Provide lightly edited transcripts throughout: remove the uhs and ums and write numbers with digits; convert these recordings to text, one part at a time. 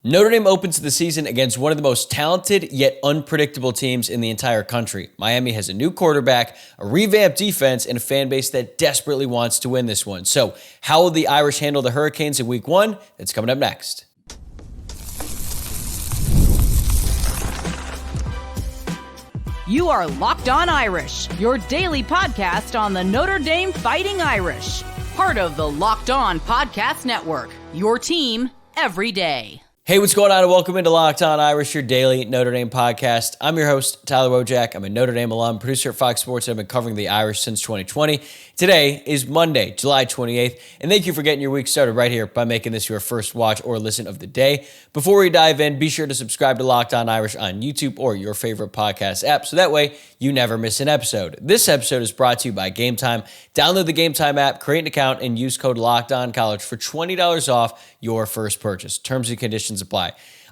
Notre Dame opens the season against one of the most talented yet unpredictable teams in the entire country. Miami has a new quarterback, a revamped defense, and a fan base that desperately wants to win this one. So, how will the Irish handle the Hurricanes in week one? That's coming up next. You are Locked On Irish, your daily podcast on the Notre Dame Fighting Irish. Part of the Locked On Podcast Network, your team every day. Hey, what's going on? And welcome into Locked On Irish, your daily Notre Dame podcast. I'm your host, Tyler Wojciak. I'm a Notre Dame alum, producer at Fox Sports, and I've been covering the Irish since 2020. Today is Monday, July 28th, and thank you for getting your week started right here by making this your first watch or listen of the day. Before we dive in, be sure to subscribe to Locked On Irish on YouTube or your favorite podcast app, so that way you never miss an episode. This episode is brought to you by Game Time. Download the Game Time app, create an account, and use code LOCKEDONCollege for $20 off your first purchase. Terms and conditions apply.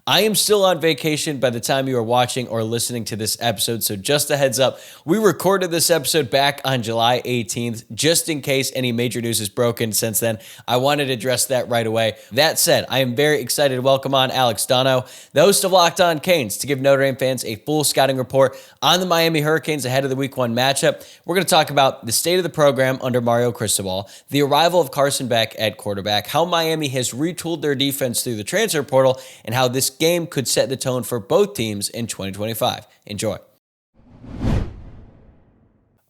I am still on vacation by the time you are watching or listening to this episode, so just a heads up, we recorded this episode back on July 18th, just in case any major news is broken since then. I wanted to address that right away. That said, I am very excited to welcome on Alex Donno, the host of Locked On Canes, to give Notre Dame fans a full scouting report on the Miami Hurricanes ahead of the Week 1 matchup. We're going to talk about the state of the program under Mario Cristobal, the arrival of Carson Beck at quarterback, how Miami has retooled their defense through the transfer portal, and how this game could set the tone for both teams in 2025. Enjoy.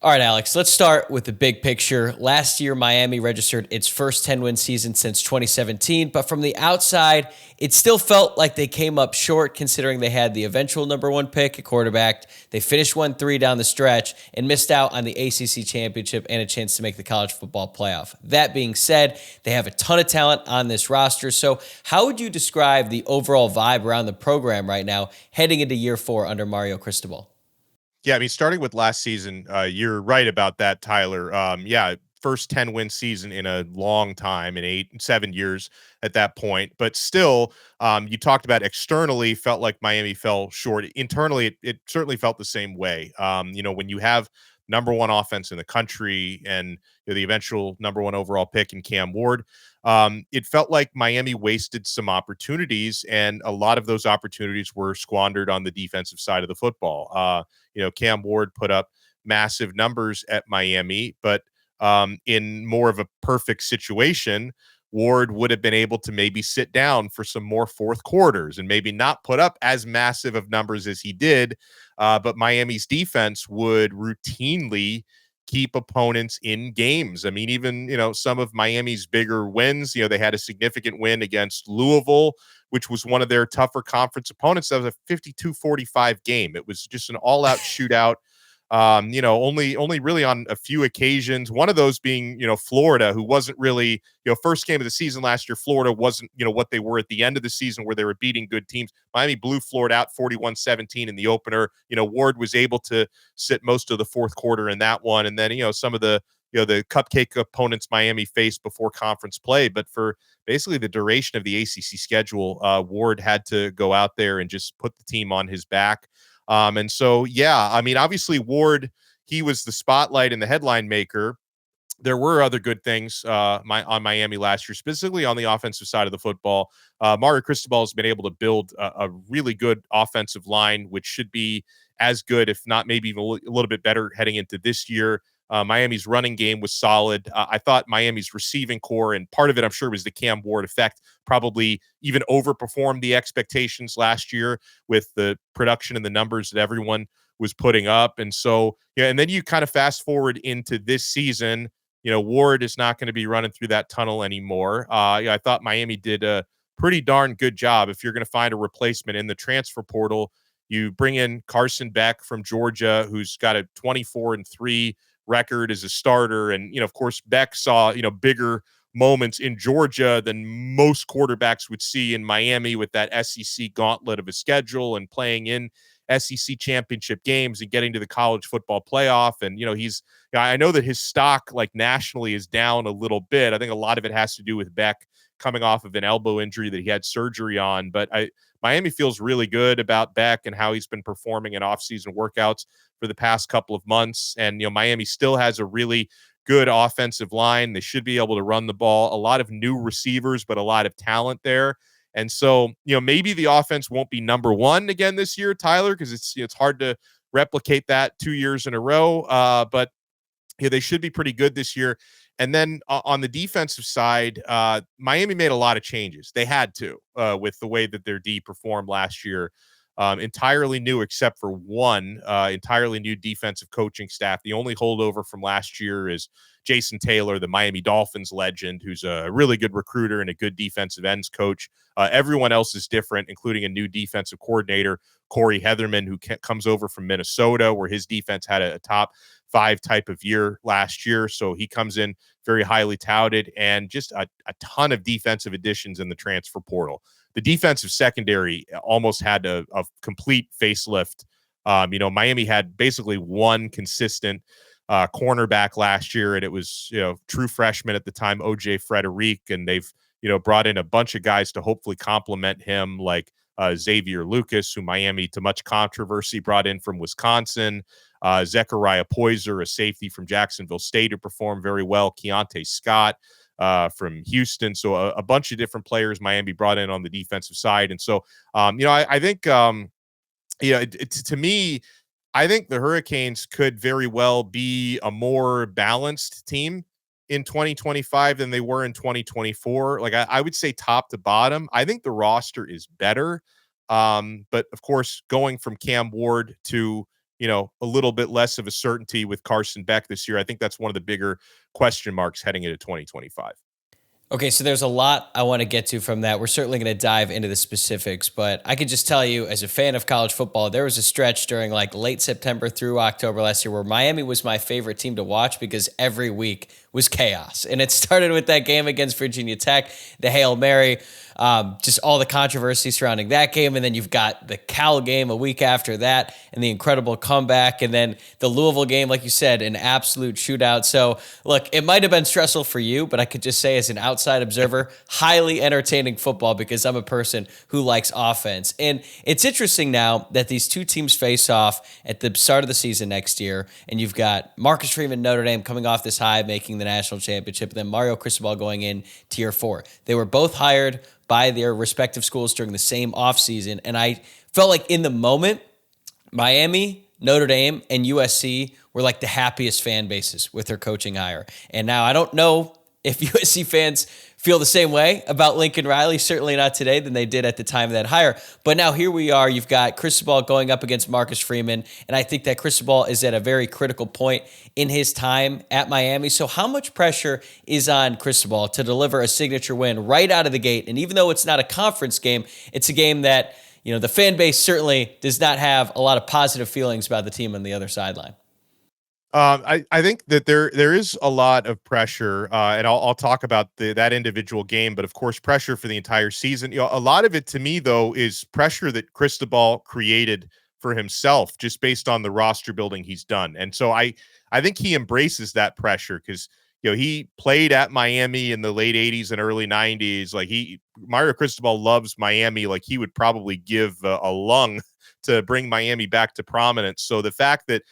All right, Alex, let's start with the big picture. Last year, Miami registered its first 10-win season since 2017, but from the outside, it still felt like they came up short considering they had the eventual number one pick at quarterback. They finished 1-3 down the stretch and missed out on the ACC championship and a chance to make the college football playoff. That being said, they have a ton of talent on this roster. So how would you describe the overall vibe around the program right now heading into year 4 under Mario Cristobal? Yeah, I mean, starting with last season, you're right about that, Tyler. First 10-win season in a long time, in 7 years at that point. But still, you talked about externally felt like Miami fell short. Internally, it certainly felt the same way. When you have number one offense in the country and the eventual number one overall pick in Cam Ward, it felt like Miami wasted some opportunities, and a lot of those opportunities were squandered on the defensive side of the football. Cam Ward put up massive numbers at Miami, but in more of a perfect situation, Ward would have been able to maybe sit down for some more fourth quarters and maybe not put up as massive of numbers as he did. But Miami's defense would routinely keep opponents in games. I mean, even, some of Miami's bigger wins, they had a significant win against Louisville, which was one of their tougher conference opponents. That was a 52-45 game. It was just an all-out shootout. Only really on a few occasions, one of those being, Florida, who wasn't really, first game of the season last year, Florida wasn't, what they were at the end of the season where they were beating good teams. Miami blew Florida out 41-17 in the opener. Ward was able to sit most of the fourth quarter in that one. And then, some of the cupcake opponents Miami faced before conference play. But for basically the duration of the ACC schedule, Ward had to go out there and just put the team on his back. Obviously Ward, he was the spotlight and the headline maker. There were other good things on Miami last year, specifically on the offensive side of the football. Mario Cristobal has been able to build a really good offensive line, which should be as good, if not maybe even a little bit better heading into this year. Miami's running game was solid. I thought Miami's receiving core, and part of it, I'm sure, was the Cam Ward effect, probably even overperformed the expectations last year with the production and the numbers that everyone was putting up. And so, and then you kind of fast forward into this season, Ward is not going to be running through that tunnel anymore. I thought Miami did a pretty darn good job. If you're going to find a replacement in the transfer portal, you bring in Carson Beck from Georgia, who's got a 24-3 record as a starter. And, of course, Beck saw, bigger moments in Georgia than most quarterbacks would see in Miami with that SEC gauntlet of a schedule and playing in SEC championship games and getting to the college football playoff. And, I know that his stock nationally is down a little bit. I think a lot of it has to do with Beck coming off of an elbow injury that he had surgery on. But Miami feels really good about Beck and how he's been performing in offseason workouts for the past couple of months. And, Miami still has a really good offensive line. They should be able to run the ball. A lot of new receivers, but a lot of talent there. And so, maybe the offense won't be number one again this year, Tyler, because it's hard to replicate that 2 years in a row. But they should be pretty good this year. And then on the defensive side, Miami made a lot of changes. They had to with the way that their D performed last year. Entirely new, except for one entirely new defensive coaching staff. The only holdover from last year is Jason Taylor, the Miami Dolphins legend, who's a really good recruiter and a good defensive ends coach. Everyone else is different, including a new defensive coordinator, Corey Heatherman, who comes over from Minnesota, where his defense had a top 5 type of year last year. So he comes in very highly touted, and just a ton of defensive additions in the transfer portal. The defensive secondary almost had a complete facelift. Miami had basically one consistent cornerback last year, and it was, true freshman at the time, OJ Frederic, and they've, brought in a bunch of guys to hopefully complement him, like Xavier Lucas, who Miami, to much controversy, brought in from Wisconsin. Zechariah Poyser, a safety from Jacksonville State, who performed very well. Keontae Scott from Houston. So a bunch of different players Miami brought in on the defensive side. And so, I think, to me, I think the Hurricanes could very well be a more balanced team in 2025 than they were in 2024. Like I would say top to bottom, I think the roster is better. But of course, going from Cam Ward to, a little bit less of a certainty with Carson Beck this year, I think that's one of the bigger question marks heading into 2025. Okay, so there's a lot I want to get to from that. We're certainly going to dive into the specifics, but I could just tell you, as a fan of college football, there was a stretch during like late September through October last year where Miami was my favorite team to watch because every week was chaos. And it started with that game against Virginia Tech, the Hail Mary, just all the controversy surrounding that game. And then you've got the Cal game a week after that and the incredible comeback. And then the Louisville game, like you said, an absolute shootout. So look, it might have been stressful for you, but I could just say as an outside observer, highly entertaining football because I'm a person who likes offense. And it's interesting now that these two teams face off at the start of the season next year. And you've got Marcus Freeman, Notre Dame, coming off this high, making the national championship, and then Mario Cristobal going in tier 4. They were both hired by their respective schools during the same offseason. And I felt like in the moment, Miami, Notre Dame, and USC were like the happiest fan bases with their coaching hire. And now I don't know if USC fans feel the same way about Lincoln Riley, certainly not today, than they did at the time of that hire. But now here we are. You've got Cristobal going up against Marcus Freeman, and I think that Cristobal is at a very critical point in his time at Miami. So how much pressure is on Cristobal to deliver a signature win right out of the gate? And even though it's not a conference game, it's a game that, the fan base certainly does not have a lot of positive feelings about the team on the other sideline. I think that there is a lot of pressure, and I'll talk about that individual game, but of course, pressure for the entire season. A lot of it to me though is pressure that Cristobal created for himself, just based on the roster building he's done, and so I think he embraces that pressure because he played at Miami in the late '80s and early '90s. Like Mario Cristobal loves Miami, like he would probably give a lung to bring Miami back to prominence. So the fact that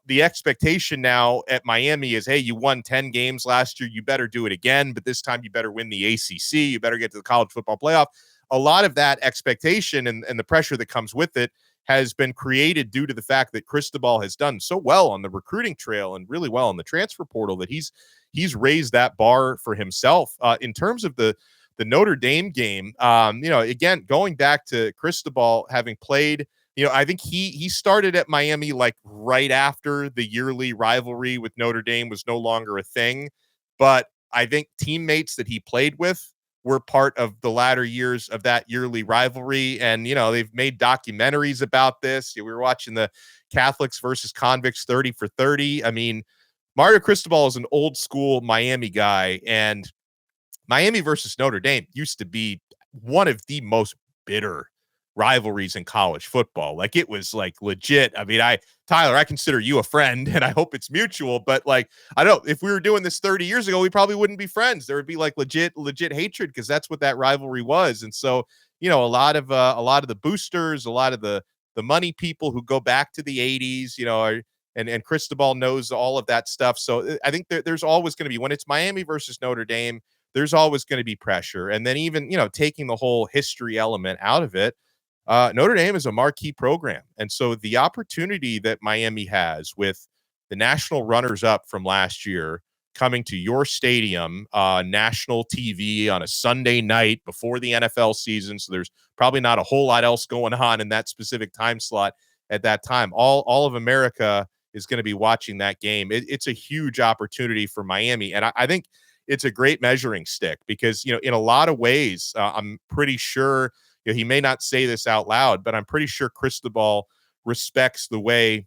the expectation now at Miami is, hey, you won 10 games last year. You better do it again, but this time you better win the ACC. You better get to the college football playoff. A lot of that expectation and the pressure that comes with it has been created due to the fact that Cristobal has done so well on the recruiting trail and really well in the transfer portal that he's raised that bar for himself. In terms of the Notre Dame game, again, going back to Cristobal having played, I think he started at Miami like right after the yearly rivalry with Notre Dame was no longer a thing. But I think teammates that he played with were part of the latter years of that yearly rivalry. And, they've made documentaries about this. We were watching the Catholics versus Convicts 30 for 30. I mean, Mario Cristobal is an old school Miami guy, and Miami versus Notre Dame used to be one of the most bitter rivalries in college football. Like it was like legit. I mean, Tyler, I consider you a friend and I hope it's mutual, but like, I don't, if we were doing this 30 years ago, we probably wouldn't be friends. There would be like legit hatred because that's what that rivalry was. And so, a lot of the boosters, a lot of the money people who go back to the 80s, and Cristobal knows all of that stuff. So I think there's always going to be, when it's Miami versus Notre Dame, there's always going to be pressure. And then even, taking the whole history element out of it, Notre Dame is a marquee program. And so the opportunity that Miami has with the national runners up from last year coming to your stadium, national TV on a Sunday night before the NFL season. So there's probably not a whole lot else going on in that specific time slot at that time. All of America is going to be watching that game. It's a huge opportunity for Miami. And I think it's a great measuring stick because, in a lot of ways, I'm pretty sure, he may not say this out loud, but I'm pretty sure Cristobal respects the way,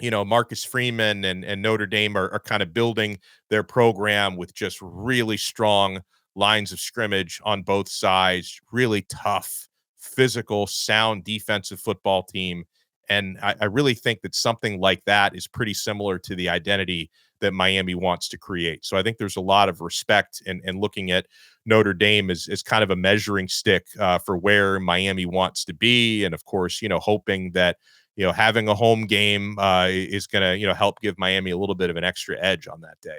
Marcus Freeman and Notre Dame are kind of building their program with just really strong lines of scrimmage on both sides, really tough, physical, sound defensive football team. And I really think that something like that is pretty similar to the identity that Miami wants to create. So I think there's a lot of respect and looking at Notre Dame as kind of a measuring stick for where Miami wants to be. And of course, hoping that, having a home game is going to, help give Miami a little bit of an extra edge on that day.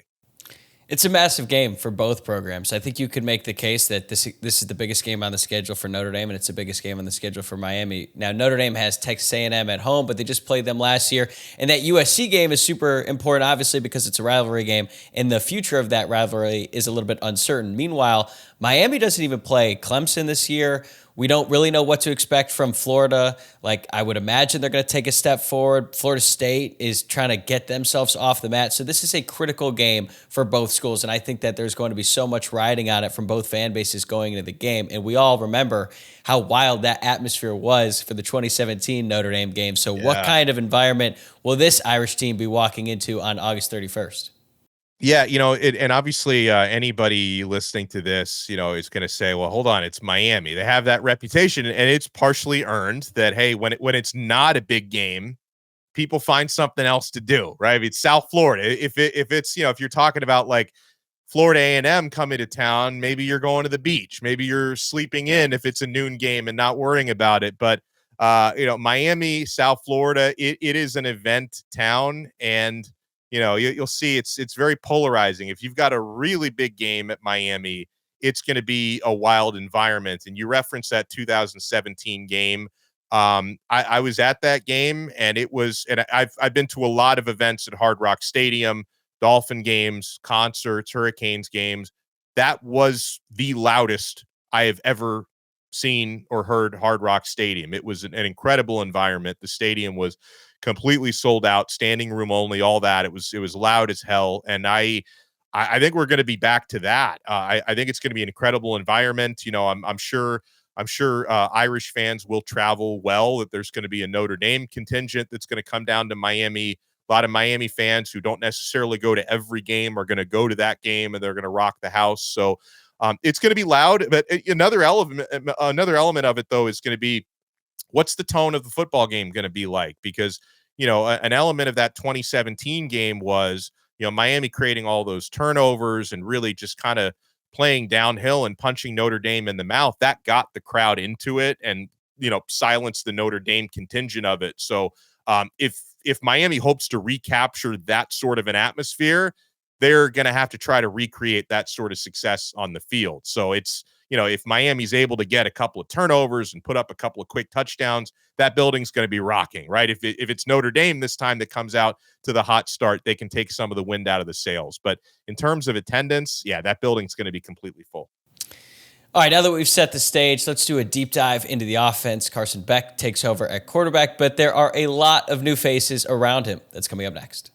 It's a massive game for both programs. I think you could make the case that this is the biggest game on the schedule for Notre Dame, and it's the biggest game on the schedule for Miami. Now, Notre Dame has Texas A&M at home, but they just played them last year. And that USC game is super important, obviously, because it's a rivalry game, and the future of that rivalry is a little bit uncertain. Meanwhile, Miami doesn't even play Clemson this year. We don't really know what to expect from Florida. Like, I would imagine they're going to take a step forward. Florida State is trying to get themselves off the mat. So this is a critical game for both schools. And I think that there's going to be so much riding on it from both fan bases going into the game. And we all remember how wild that atmosphere was for the 2017 Notre Dame game. So what kind of environment will this Irish team be walking into on August 31st? Yeah, and obviously anybody listening to this, is going to say, well, hold on, it's Miami. They have that reputation, and it's partially earned that, hey, when it's not a big game, people find something else to do, right? I mean, it's South Florida. If it's, if you're talking about like Florida A&M coming to town, maybe you're going to the beach. Maybe you're sleeping in if it's a noon game and not worrying about it. But, Miami, South Florida, it is an event town, and you'll see it's very polarizing. If you've got a really big game at Miami, it's going to be a wild environment. And you referenced that 2017 game. I was at that game, and I've been to a lot of events at Hard Rock Stadium, Dolphin games, concerts, Hurricanes games. That was the loudest I have ever seen or heard Hard Rock Stadium. It was an incredible environment. The stadium was completely sold out, standing room only, all that. It was loud as hell. And I think we're going to be back to that. I think it's going to be an incredible environment. I'm sure Irish fans will travel well, that there's going to be a Notre Dame contingent that's going to come down to Miami. A lot of Miami fans who don't necessarily go to every game are going to go to that game, and they're going to rock the house. So it's going to be loud. But another element of it, though, is going to be, what's the tone of the football game going to be like? Because, an element of that 2017 game was, Miami creating all those turnovers and really just kind of playing downhill and punching Notre Dame in the mouth. That got the crowd into it and, silenced the Notre Dame contingent of it. So if Miami hopes to recapture that sort of an atmosphere, they're going to have to try to recreate that sort of success on the field. So it's, if Miami's able to get a couple of turnovers and put up a couple of quick touchdowns, that building's going to be rocking, right? If it's Notre Dame this time that comes out to the hot start, they can take some of the wind out of the sails. But in terms of attendance, that building's going to be completely full. All right, now that we've set the stage, let's do a deep dive into the offense. Carson Beck takes over at quarterback, but there are a lot of new faces around him. That's coming up next.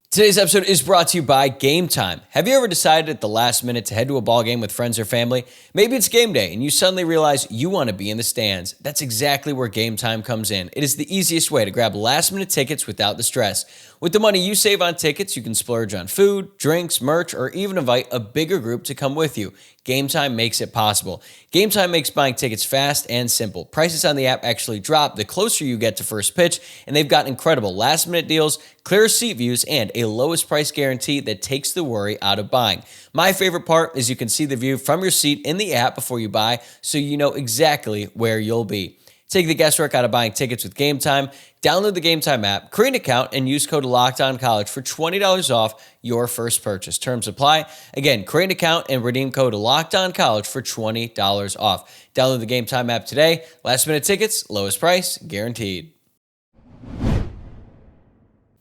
Today's episode is brought to you by Game Time. Have you ever decided at the last minute to head to a ball game with friends or family? Maybe it's game day and you suddenly realize you want to be in the stands. That's exactly where Game Time comes in. It is the easiest way to grab last-minute tickets without the stress. With the money you save on tickets, you can splurge on food, drinks, merch, or even invite a bigger group to come with you. Game Time makes it possible. Game Time makes buying tickets fast and simple. Prices on the app actually drop the closer you get to first pitch, and they've got incredible last-minute deals, clear seat views, and a lowest price guarantee that takes the worry out of buying. My favorite part is you can see the view from your seat in the app before you buy, so you know exactly where you'll be. Take the guesswork out of buying tickets with Game Time. Download the Game Time app, create an account, and use code LOCKEDONCollege for $20 off your first purchase. Terms apply. Again, create an account and redeem code LOCKEDONCollege for $20 off. Download the Game Time app today. Last minute tickets, lowest price, guaranteed.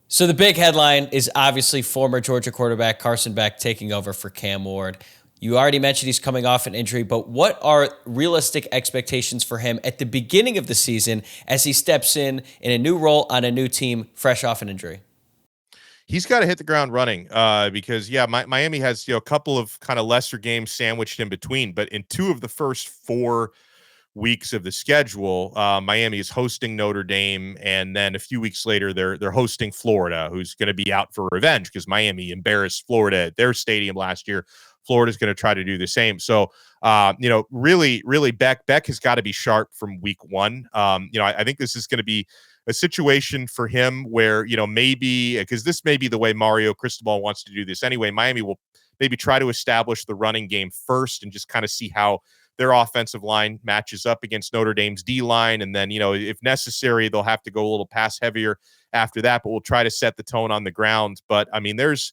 So the big headline is obviously former Georgia quarterback Carson Beck taking over for Cam Ward. You already mentioned he's coming off an injury, but what are realistic expectations for him at the beginning of the season as he steps in a new role on a new team, fresh off an injury? He's got to hit the ground running because, Miami has a couple of kind of lesser games sandwiched in between, but in 2 of the first 4 weeks of the schedule, Miami is hosting Notre Dame, and then a few weeks later they're hosting Florida, who's going to be out for revenge because Miami embarrassed Florida at their stadium last year. Florida's going to try to do the same. So, really, Beck has got to be sharp from week 1. I think this is going to be a situation for him where, maybe because this may be the way Mario Cristobal wants to do this anyway. Miami will maybe try to establish the running game first and just kind of see how their offensive line matches up against Notre Dame's D line. And then, if necessary, they'll have to go a little pass heavier after that, but we'll try to set the tone on the ground. But I mean, there's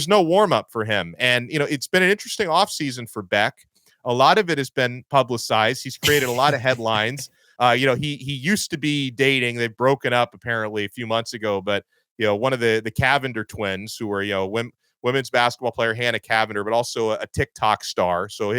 no warm up for him. And, it's been an interesting offseason for Beck. A lot of it has been publicized. He's created a lot of headlines. He used to be dating. They've broken up apparently a few months ago, but, one of the Cavender twins who are, women's basketball player Hannah Cavender, but also a TikTok star. So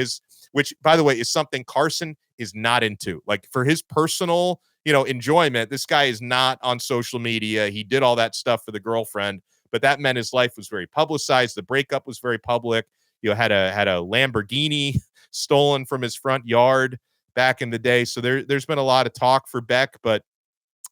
which by the way, is something Carson is not into. Like for his personal, enjoyment, this guy is not on social media. He did all that stuff for the girlfriend, but that meant his life was very publicized. The breakup was very public. Had a Lamborghini stolen from his front yard back in the day. So there's been a lot of talk for Beck, but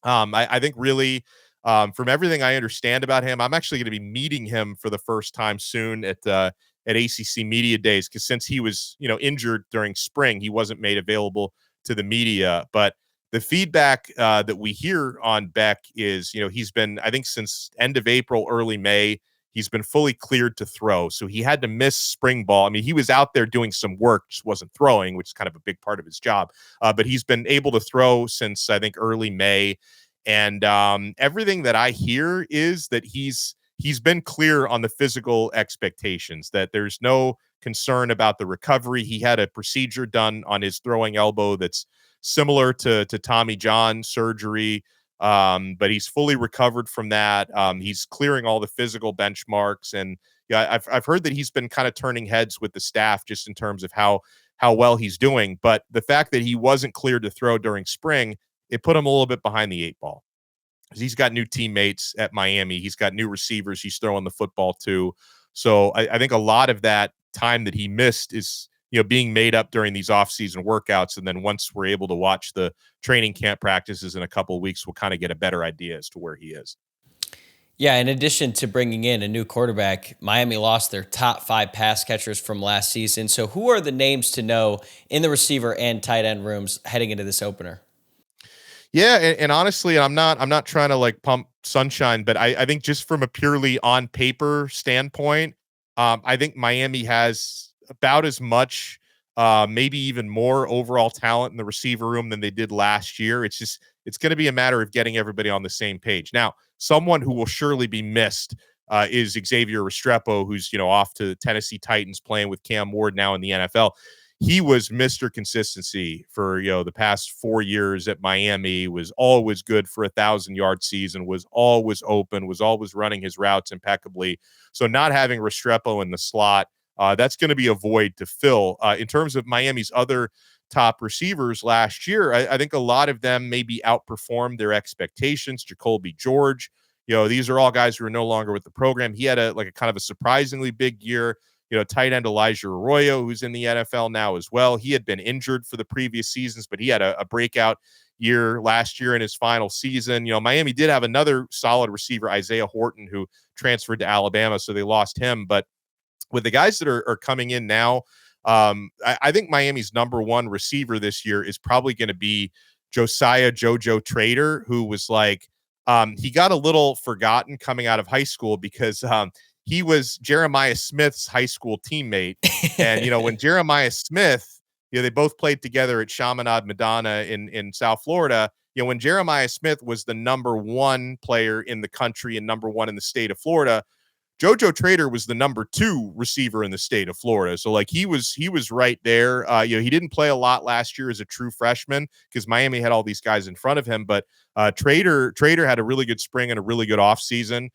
I think really from everything I understand about him, I'm actually going to be meeting him for the first time soon at ACC Media Days, because since he was, injured during spring, he wasn't made available to the media. But the feedback that we hear on Beck is, he's been, I think since end of April, early May, he's been fully cleared to throw. So he had to miss spring ball. I mean, he was out there doing some work, just wasn't throwing, which is kind of a big part of his job. But he's been able to throw since, I think, early May. And everything that I hear is that he's been clear on the physical expectations, that there's no concern about the recovery. He had a procedure done on his throwing elbow that's similar to Tommy John surgery, but he's fully recovered from that. He's clearing all the physical benchmarks, and I've heard that he's been kind of turning heads with the staff just in terms of how well he's doing. But the fact that he wasn't cleared to throw during spring, it put him a little bit behind the 8 ball. He's got new teammates at Miami. He's got new receivers he's throwing the football to. So I think a lot of that time that he missed is, being made up during these off-season workouts. And then once we're able to watch the training camp practices in a couple of weeks, we'll kind of get a better idea as to where he is. Yeah, in addition to bringing in a new quarterback, Miami lost their top 5 pass catchers from last season. So who are the names to know in the receiver and tight end rooms heading into this opener? Yeah, and honestly, I'm not trying to like pump sunshine, but I think just from a purely on paper standpoint, I think Miami has about as much, maybe even more overall talent in the receiver room than they did last year. It's going to be a matter of getting everybody on the same page. Now, someone who will surely be missed is Xavier Restrepo, who's off to the Tennessee Titans playing with Cam Ward now in the NFL. He was Mr. Consistency for, the past 4 years at Miami, was always good for 1,000-yard season, was always open, was always running his routes impeccably. So not having Restrepo in the slot, that's going to be a void to fill. In terms of Miami's other top receivers last year, I think a lot of them maybe outperformed their expectations. Jacoby George, these are all guys who are no longer with the program. He had a kind of a surprisingly big year. Tight end Elijah Arroyo, who's in the NFL now as well. He had been injured for the previous seasons, but he had a breakout year last year in his final season. Miami did have another solid receiver, Isaiah Horton, who transferred to Alabama, so they lost him. But with the guys that are coming in now, I think Miami's number 1 receiver this year is probably going to be Josiah JoJo Trader, who was he got a little forgotten coming out of high school because he was Jeremiah Smith's high school teammate. And, when Jeremiah Smith, they both played together at Chaminade Madonna in South Florida. when Jeremiah Smith was the number one player in the country and number one in the state of Florida, JoJo Trader was the number two receiver in the state of Florida. So like he was right there. He didn't play a lot last year as a true freshman because Miami had all these guys in front of him, but Trader had a really good spring and a really good offseason.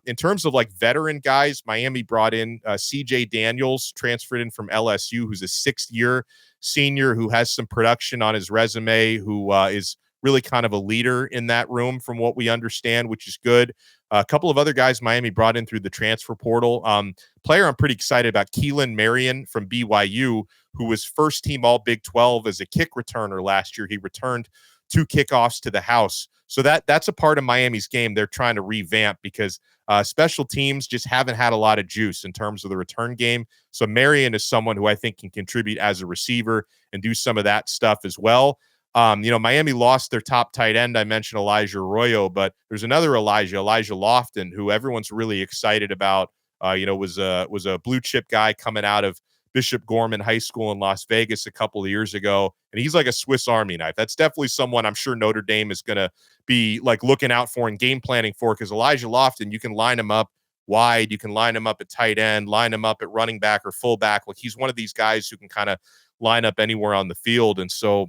In terms of like veteran guys, Miami brought in CJ Daniels, transferred in from LSU, who's a 6th-year senior who has some production on his resume, who is really kind of a leader in that room from what we understand, which is good. A couple of other guys Miami brought in through the transfer portal. Player I'm pretty excited about, Keelan Marion from BYU, who was first team all Big 12 as a kick returner last year. He returned 2 kickoffs to the house. So that's a part of Miami's game they're trying to revamp because special teams just haven't had a lot of juice in terms of the return game. So Marion is someone who I think can contribute as a receiver and do some of that stuff as well. Miami lost their top tight end. I mentioned Elijah Arroyo, but there's another Elijah Lofton, who everyone's really excited about. Was a blue chip guy coming out of Bishop Gorman High School in Las Vegas a couple of years ago. And he's like a Swiss Army knife. That's definitely someone I'm sure Notre Dame is going to be like looking out for and game planning for, because Elijah Lofton, you can line him up wide. You can line him up at tight end, line him up at running back or fullback. Like he's one of these guys who can kind of line up anywhere on the field. And so,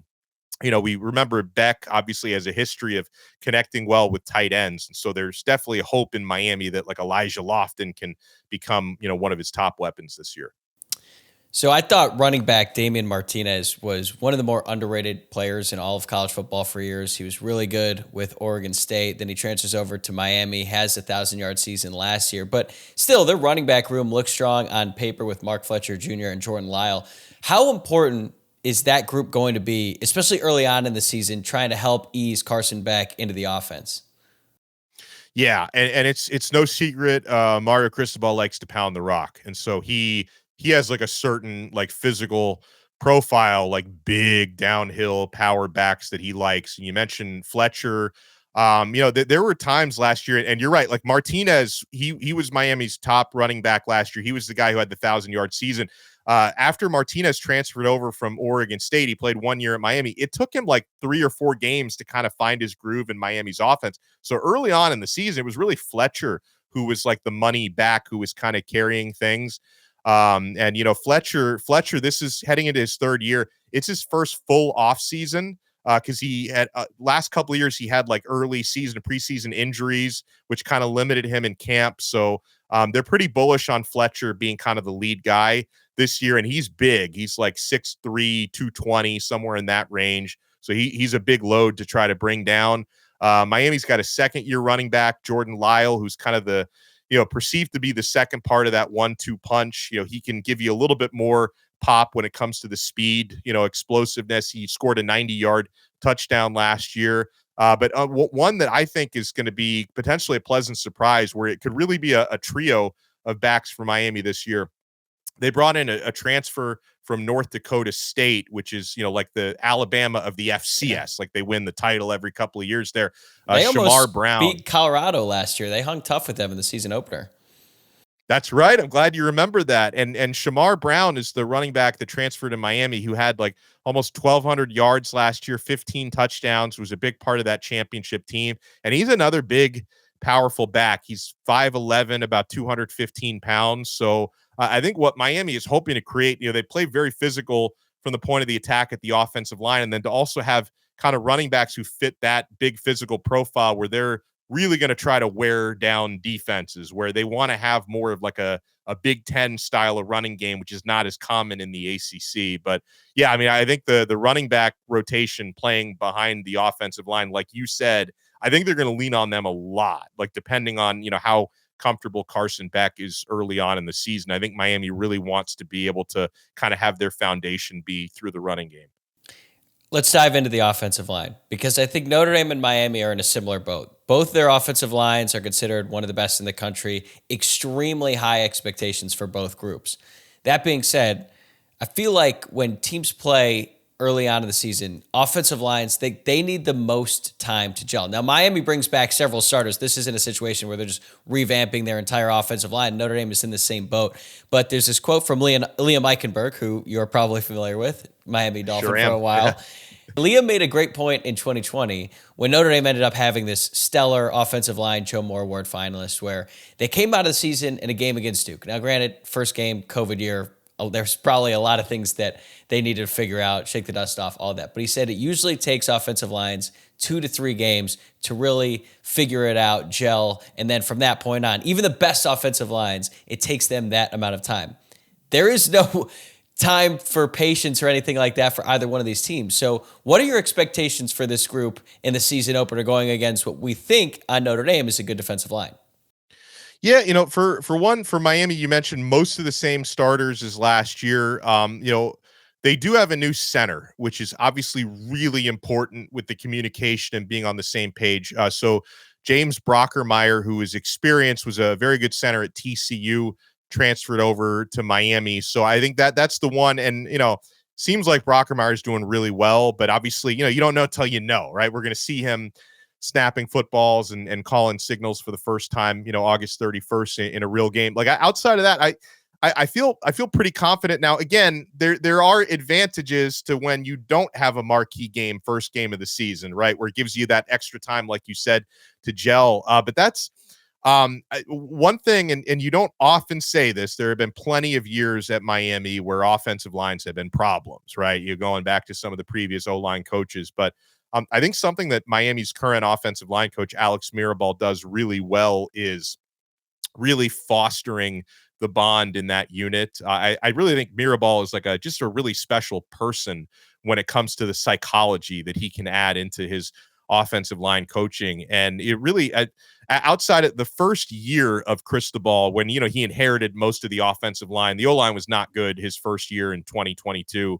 we remember Beck obviously has a history of connecting well with tight ends. And so there's definitely a hope in Miami that like Elijah Lofton can become, one of his top weapons this year. So I thought running back Damian Martinez was one of the more underrated players in all of college football for years. He was really good with Oregon State. Then he transfers over to Miami, has a 1,000-yard season last year. But still, their running back room looks strong on paper with Mark Fletcher Jr. and Jordan Lyle. How important is that group going to be, especially early on in the season, trying to help ease Carson Beck into the offense? Yeah, and it's no secret Mario Cristobal likes to pound the rock. And so he has like a certain like physical profile, like big downhill power backs that he likes. And you mentioned Fletcher. There were times last year, and you're right, like Martinez, he was Miami's top running back last year. He was the guy who had the 1,000-yard season. After Martinez transferred over from Oregon State, he played 1 year at Miami. It took him like 3 or 4 games to kind of find his groove in Miami's offense. So early on in the season, it was really Fletcher who was like the money back, who was kind of carrying things. Fletcher, this is heading into his 3rd year. It's his first full off season because he had last couple of years, he had like early season, preseason injuries, which kind of limited him in camp. So they're pretty bullish on Fletcher being kind of the lead guy this year. And he's big. He's like 6'3", 220, somewhere in that range. So he's a big load to try to bring down. Miami's got a 2nd-year running back, Jordan Lyle, who's kind of the, perceived to be the second part of that 1-2 punch. He can give you a little bit more pop when it comes to the speed, explosiveness. He scored a 90-yard touchdown last year. But one that I think is going to be potentially a pleasant surprise, where it could really be a trio of backs for Miami this year. They brought in a transfer from North Dakota State, which is, like the Alabama of the FCS. Like they win the title every couple of years there. They Shamar almost Brown beat Colorado last year. They hung tough with them in the season opener. That's right. I'm glad you remember that. And Shamar Brown is the running back that transferred to Miami, who had like almost 1,200 yards last year, 15 touchdowns, was a big part of that championship team. And he's another big, powerful back. He's 5'11", about 215 pounds. So I think what Miami is hoping to create, they play very physical from the point of the attack at the offensive line, and then to also have kind of running backs who fit that big physical profile where they're really going to try to wear down defenses, where they want to have more of like a Big Ten style of running game, which is not as common in the ACC. But yeah, I think the running back rotation playing behind the offensive line, like you said, I think they're going to lean on them a lot, like depending on, how comfortable Carson Beck is early on in the season. I think Miami really wants to be able to kind of have their foundation be through the running game. Let's dive into the offensive line, because I think Notre Dame and Miami are in a similar boat. Both their offensive lines are considered one of the best in the country. Extremely high expectations for both groups. That being said, I feel like when teams play early on in the season, offensive lines, they need the most time to gel. Now, Miami brings back several starters. This isn't a situation where they're just revamping their entire offensive line. Notre Dame is in the same boat. But there's this quote from Liam Eichenberg, who you're probably familiar with, Miami Dolphin for a while. Liam made a great point in 2020 when Notre Dame ended up having this stellar offensive line Joe Moore Award finalist where they came out of the season in a game against Duke. Now, granted, first game, COVID year, there's probably a lot of things that they needed to figure out, shake the dust off, all that. But he said it usually takes offensive lines 2 to 3 games to really figure it out, gel, and then from that point on, even the best offensive lines, it takes them that amount of time. There is no time for patience or anything like that for either one of these teams. So what are your expectations for this group in the season opener going against what we think on Notre Dame is a good defensive line? Yeah, for Miami, you mentioned most of the same starters as last year. They do have a new center, which is obviously really important with the communication and being on the same page. So James Brockermeyer, who is experienced, was a very good center at TCU, transferred over to Miami. So I think that's the one. And, seems like Brockermeyer is doing really well, but obviously, you don't know till you know, right? We're going to see him snapping footballs and calling signals for the first time, August 31st in a real game. Like outside of that, I feel pretty confident now. Again, there are advantages to when you don't have a marquee game, first game of the season, right? Where it gives you that extra time, like you said, to gel. But that's one thing, and you don't often say this. There have been plenty of years at Miami where offensive lines have been problems, right? You're going back to some of the previous O-line coaches, but I think something that Miami's current offensive line coach, Alex Mirabal, does really well is really fostering the bond in that unit. I really think Mirabal is like just a really special person when it comes to the psychology that he can add into his offensive line coaching. And it really, outside of the first year of Cristobal, when, he inherited most of the offensive line, the O-line was not good his first year in 2022.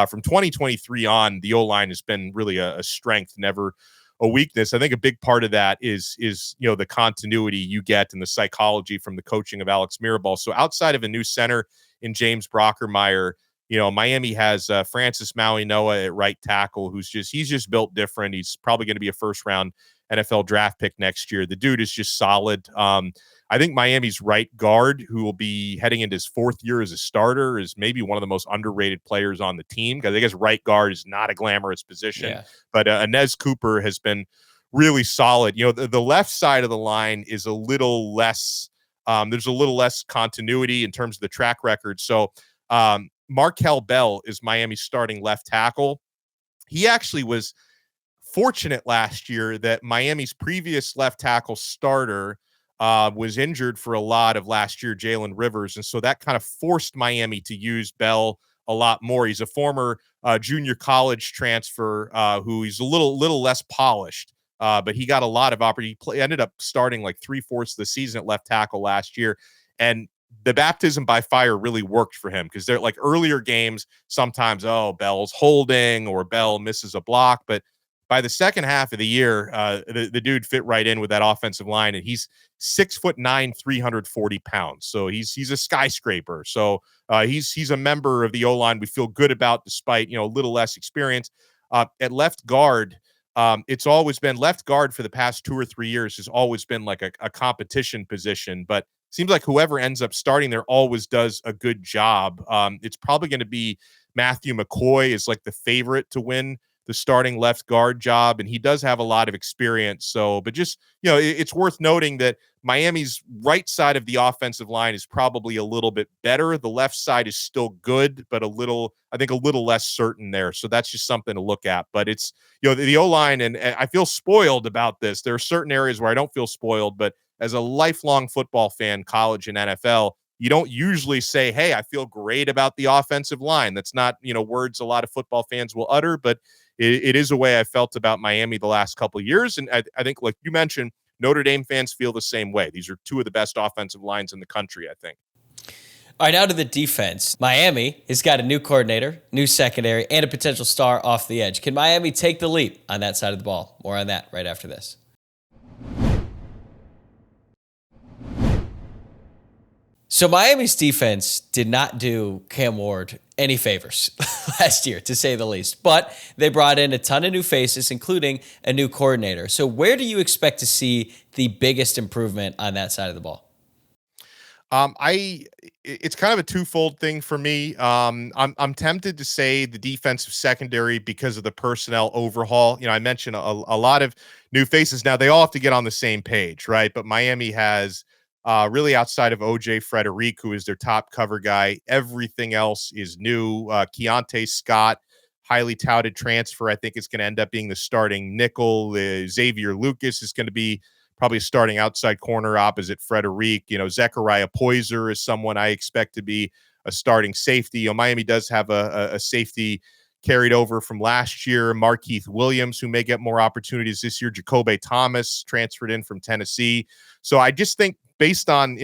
From 2023 on, the O-line has been really a strength, never a weakness. I think a big part of that is the continuity you get and the psychology from the coaching of Alex Mirabal. So outside of a new center in James Brockermeyer, Miami has Francis Maui-Noah at right tackle, he's just built different. He's probably going to be a first round NFL draft pick next year. The dude is just solid. I think Miami's right guard, who will be heading into his 4th year as a starter, is maybe one of the most underrated players on the team, because I guess right guard is not a glamorous position. Yeah. But Inez Cooper has been really solid. The left side of the line is a little less, there's a little less continuity in terms of the track record. So Markel Bell is Miami's starting left tackle. He actually was fortunate last year that Miami's previous left tackle starter was injured for a lot of last year, Jalen Rivers. And so that kind of forced Miami to use Bell a lot more. He's a former junior college transfer who he's a little less polished, but he got a lot of opportunity. He ended up starting like 3/4 of the season at left tackle last year. And the baptism by fire really worked for him, because they're like earlier games, sometimes, Bell's holding or Bell misses a block. But by the second half of the year, the dude fit right in with that offensive line, and he's 6'9", 340 pounds. So he's a skyscraper. So he's a member of the O-line we feel good about, despite a little less experience. At left guard, it's always been left guard for the past 2 or 3 years has always been like a competition position, but seems like whoever ends up starting there always does a good job. It's probably going to be Matthew McCoy is like the favorite to win the starting left guard job, and he does have a lot of experience. So, but just, it's worth noting that Miami's right side of the offensive line is probably a little bit better. The left side is still good, but I think a little less certain there. So that's just something to look at. But it's, the O-line, and I feel spoiled about this. There are certain areas where I don't feel spoiled, but as a lifelong football fan, college and NFL, you don't usually say, hey, I feel great about the offensive line. That's not, words a lot of football fans will utter, but it is a way I felt about Miami the last couple of years. And I think, like you mentioned, Notre Dame fans feel the same way. These are 2 of the best offensive lines in the country, I think. All right, now to the defense. Miami has got a new coordinator, new secondary, and a potential star off the edge. Can Miami take the leap on that side of the ball? More on that right after this. So Miami's defense did not do Cam Ward any favors last year, to say the least. But they brought in a ton of new faces, including a new coordinator. So where do you expect to see the biggest improvement on that side of the ball? It's kind of a twofold thing for me. I'm tempted to say the defensive secondary because of the personnel overhaul. I mentioned a lot of new faces. Now they all have to get on the same page, right? But Miami has really outside of OJ Frederic, who is their top cover guy, everything else is new. Keontae Scott, highly touted transfer, I think is going to end up being the starting nickel. Xavier Lucas is going to be probably starting outside corner opposite Frederic. Zechariah Poyser is someone I expect to be a starting safety. Miami does have a safety carried over from last year, Markeith Williams, who may get more opportunities this year. Jacoby Thomas transferred in from Tennessee. So I just think based on,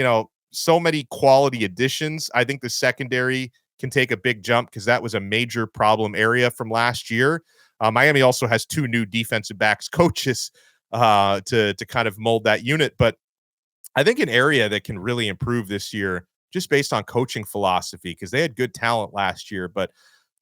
so many quality additions, I think the secondary can take a big jump because that was a major problem area from last year. Miami also has 2 new defensive backs coaches to kind of mold that unit. But I think an area that can really improve this year, just based on coaching philosophy, because they had good talent last year, but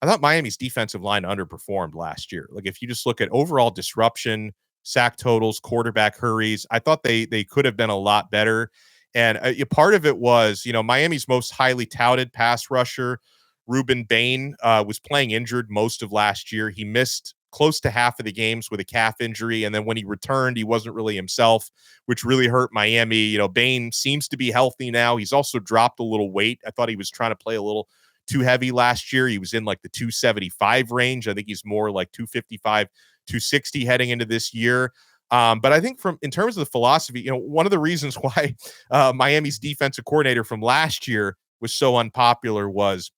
I thought Miami's defensive line underperformed last year. Like if you just look at overall disruption, sack totals, quarterback hurries, I thought they could have been a lot better. And part of it was, Miami's most highly touted pass rusher, Ruben Bain, was playing injured most of last year. He missed close to half of the games with a calf injury. And then when he returned, he wasn't really himself, which really hurt Miami. Bain seems to be healthy now. He's also dropped a little weight. I thought he was trying to play a little too heavy last year. He was in like the 275 range. I think he's more like 255, 260 heading into this year. But I think in terms of the philosophy, one of the reasons why Miami's defensive coordinator from last year was so unpopular was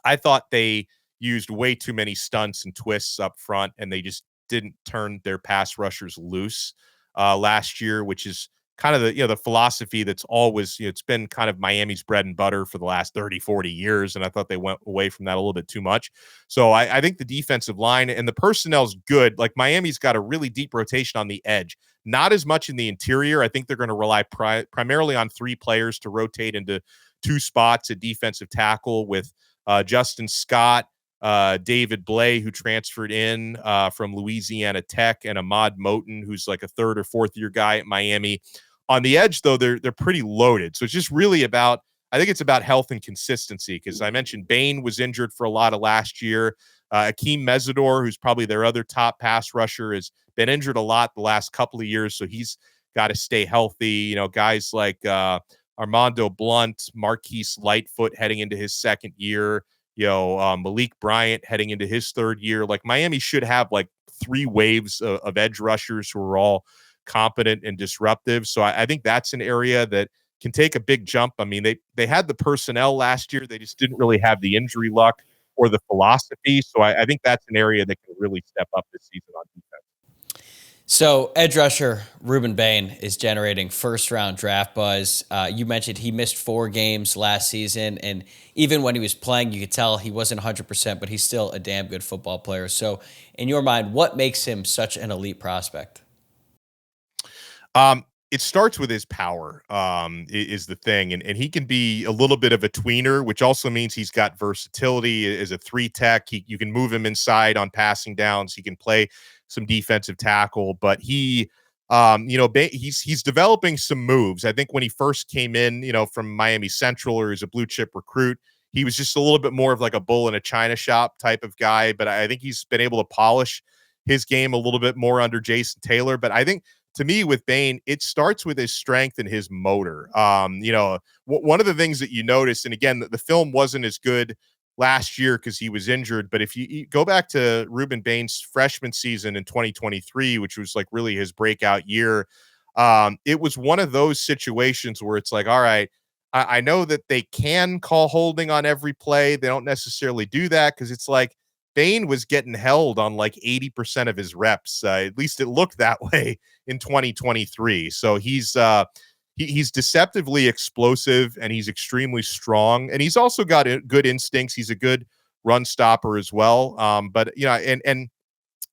I thought they used way too many stunts and twists up front, and they just didn't turn their pass rushers loose last year, which is kind of the philosophy that's always, it's been kind of Miami's bread and butter for the last 30, 40 years. And I thought they went away from that a little bit too much. So I think the defensive line and the personnel's good. Like Miami's got a really deep rotation on the edge, not as much in the interior. I think they're going to rely primarily on 3 players to rotate into 2 spots at defensive tackle with Justin Scott, David Blay, who transferred in from Louisiana Tech, and Ahmad Moten, who's like a 3rd or 4th year guy at Miami. On the edge, though, they're pretty loaded. So it's just really about, I think it's about health and consistency, because I mentioned Bain was injured for a lot of last year. Akeem Mesidor, who's probably their other top pass rusher, has been injured a lot the last couple of years, so he's got to stay healthy. Guys like Armando Blunt, Marquise Lightfoot heading into his 2nd year, Malik Bryant heading into his 3rd year. Like Miami should have like 3 waves of edge rushers who are all competent and disruptive. So I think that's an area that can take a big jump. I mean, they had the personnel last year. They just didn't really have the injury luck or the philosophy. So I think that's an area that can really step up this season on defense. So edge rusher Ruben Bain is generating 1st-round draft buzz. You mentioned he missed 4 games last season, and even when he was playing, you could tell he wasn't 100%, but he's still a damn good football player. So in your mind, what makes him such an elite prospect? It starts with his power, is the thing. And he can be a little bit of a tweener, which also means he's got versatility as a 3 tech. You can move him inside on passing downs. He can play some defensive tackle, but he's developing some moves. I think when he first came in, from Miami Central, or as a blue chip recruit, he was just a little bit more of like a bull in a china shop type of guy. But I think he's been able to polish his game a little bit more under Jason Taylor. But I think, to me, with Bain, it starts with his strength and his motor. One of the things that you notice, and again, the film wasn't as good last year because he was injured, but if you go back to Ruben Bain's freshman season in 2023, which was like really his breakout year, it was one of those situations where it's like, all right, I know that they can call holding on every play. They don't necessarily do that because it's like, Bain was getting held on like 80% of his reps. At least it looked that way in 2023. So he's deceptively explosive, and he's extremely strong, and he's also got good instincts. He's a good run stopper as well. But and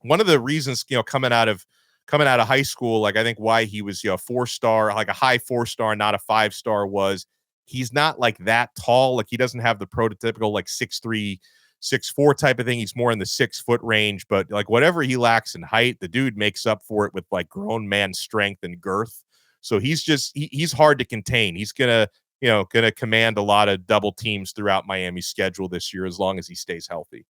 one of the reasons, coming out of high school, like I think why he was 4-star, like a high 4-star, not a 5-star, was he's not like that tall. Like he doesn't have the prototypical like 6'3", 6'4" type of thing. He's more in the 6 foot range, but like whatever he lacks in height, the dude makes up for it with like grown man strength and girth. So he's hard to contain. He's going to going to command a lot of double teams throughout Miami's schedule this year as long as he stays healthy.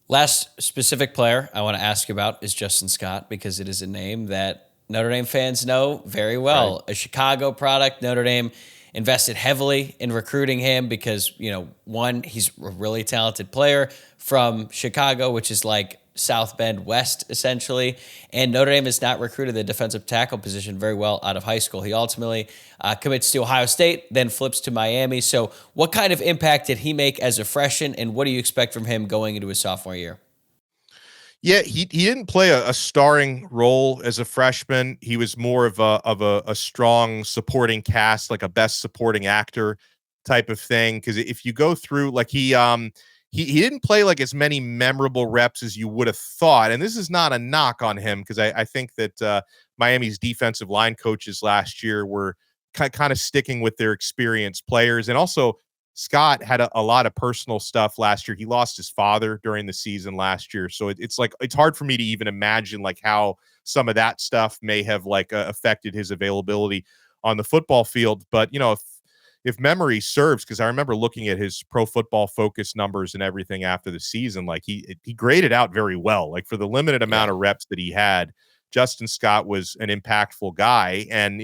Last specific player I want to ask about is Justin Scott, because it is a name that Notre Dame fans know very well. Right. A Chicago product. Notre Dame invested heavily in recruiting him because, one, he's a really talented player from Chicago, which is like South Bend West, essentially. And Notre Dame has not recruited the defensive tackle position very well out of high school. He ultimately commits to Ohio State, then flips to Miami. So what kind of impact did he make as a freshman, and what do you expect from him going into his sophomore year? Yeah, he didn't play a starring role as a freshman. He was more of a strong supporting cast, like a best supporting actor type of thing. Because if you go through, like he didn't play like as many memorable reps as you would have thought. And this is not a knock on him, because I think that Miami's defensive line coaches last year were kind of sticking with their experienced players. And also Scott had a lot of personal stuff last year. He lost his father during the season last year. So it's hard for me to even imagine like how some of that stuff may have affected his availability on the football field. But, if memory serves, because I remember looking at his Pro Football Focus numbers and everything after the season, like he graded out very well. Like for the limited amount of reps that he had, Justin Scott was an impactful guy. And,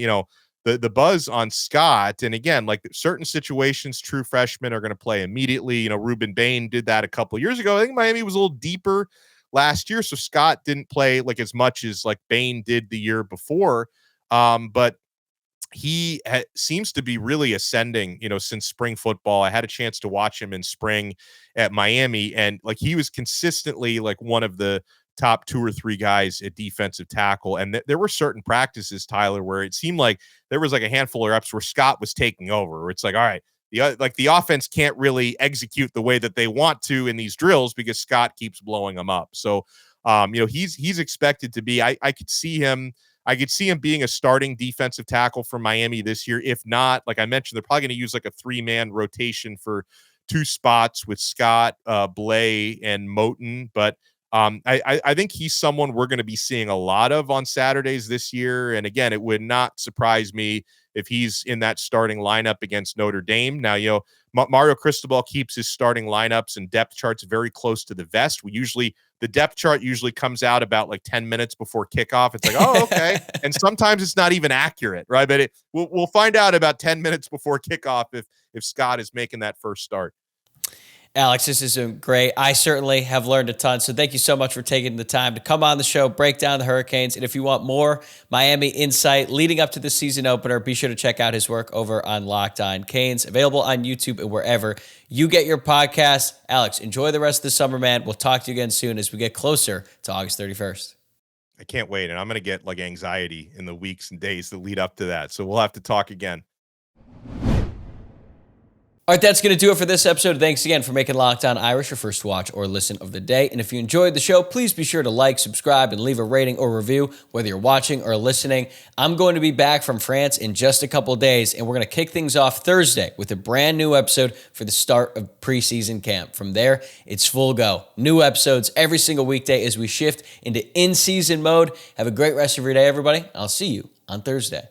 the buzz on Scott, and again, like certain situations, true freshmen are going to play immediately. Ruben Bain did that a couple of years ago. I think Miami was a little deeper last year, so Scott didn't play like as much as like Bain did the year before. But he seems to be really ascending, since spring football. I had a chance to watch him in spring at Miami, and like he was consistently like one of the top 2 or 3 guys at defensive tackle. And there were certain practices, Tyler, where it seemed like there was like a handful of reps where Scott was taking over, where it's like, all right, the offense can't really execute the way that they want to in these drills because Scott keeps blowing them up. So, he's expected to be, I could see him being a starting defensive tackle for Miami this year. If not, like I mentioned, they're probably going to use like a 3-man rotation for 2 spots with Scott, Blay, and Moten. But I think he's someone we're going to be seeing a lot of on Saturdays this year. And again, it would not surprise me if he's in that starting lineup against Notre Dame. Now, Mario Cristobal keeps his starting lineups and depth charts very close to the vest. The depth chart usually comes out about like 10 minutes before kickoff. It's like, oh, okay. And sometimes it's not even accurate, right? But we'll find out about 10 minutes before kickoff if Scott is making that first start. Alex, this is great. I certainly have learned a ton. So thank you so much for taking the time to come on the show, break down the Hurricanes. And if you want more Miami insight leading up to the season opener, be sure to check out his work over on Locked On Canes, available on YouTube and wherever you get your podcasts. Alex, enjoy the rest of the summer, man. We'll talk to you again soon as we get closer to August 31st. I can't wait. And I'm going to get like anxiety in the weeks and days that lead up to that. So we'll have to talk again. All right, that's going to do it for this episode. Thanks again for making Locked On Irish your first watch or listen of the day. And if you enjoyed the show, please be sure to like, subscribe, and leave a rating or review, whether you're watching or listening. I'm going to be back from France in just a couple of days, and we're going to kick things off Thursday with a brand new episode for the start of preseason camp. From there, it's full go. New episodes every single weekday as we shift into in-season mode. Have a great rest of your day, everybody. I'll see you on Thursday.